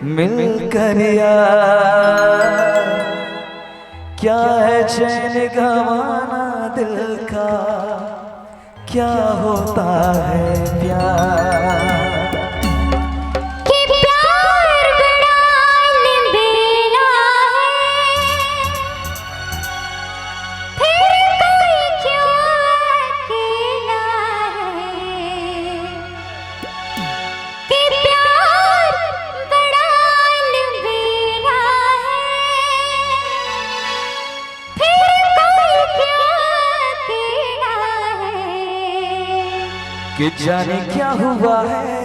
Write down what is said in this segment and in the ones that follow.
मिलकर यार क्या है चैन गवाना दिल का, क्या होता है प्यार। कि जाने क्या हुआ है,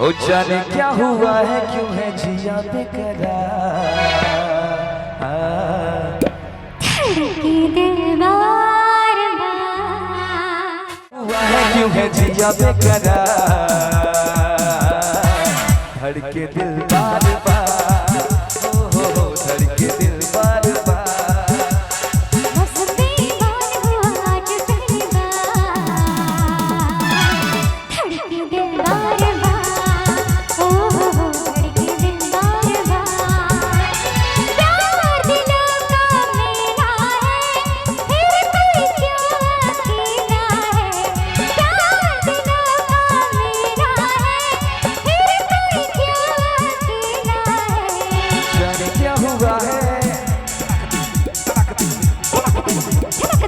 ओ जाने क्या हुआ है, क्यों है जिया बेकरार। धड़के दिल बार बार, हुआ है क्यों है जिया बेकरार। धड़के दिल बार बार, ओ हो धड़के दिल बार बार।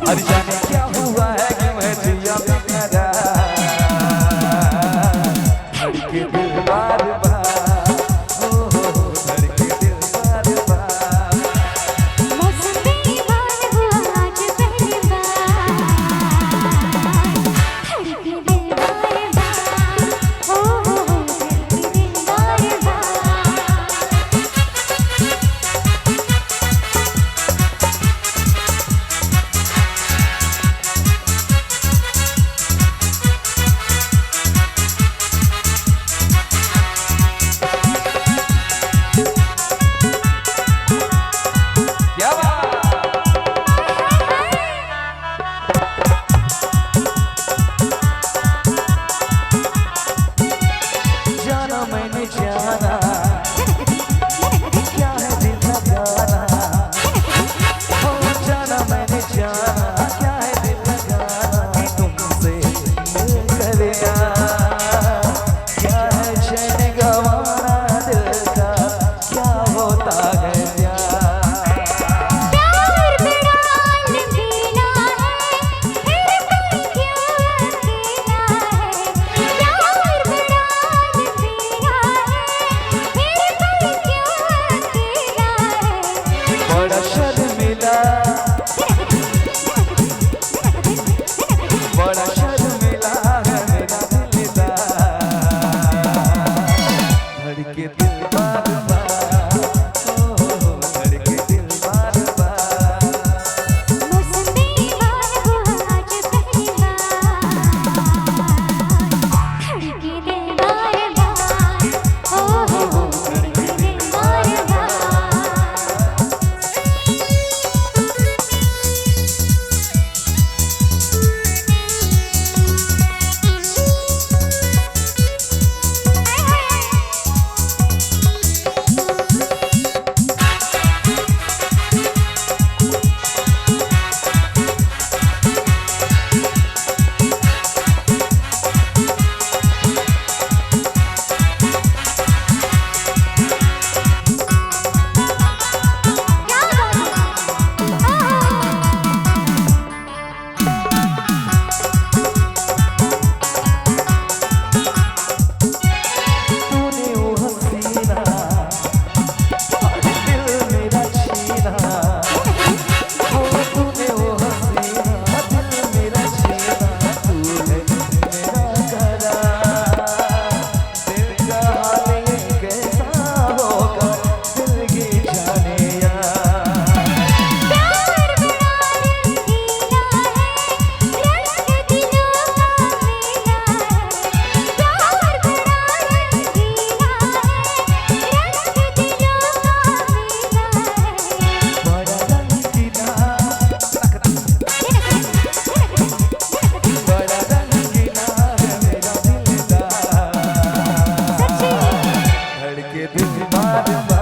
अरे जाने क्या हुआ है, क्यों है जिया बेकरार। धड़के दिल बार बार, ओ हो धड़के दिल बार बार। मौसम बेईमान हुआ आज पहली बार। धड़के दिल बार बार, ओ हो धड़के दिल बार बार। मैंने जाना क्या है दिल लगाना, हो जाना मैंने जाना क्या है दिल लगाना। तुमसे मिलकर यार क्या है चैन गवाना दिल का, क्या होता है बड़ा शर्मिला है मेरा दिलदार। धड़के दिल बार बार, ओ धड़के दिल बार बार। मौसम बेईमान हुआ आज पहली बार। धड़के दिल बार बार, ओ हो धड़के दिल बार बार। बार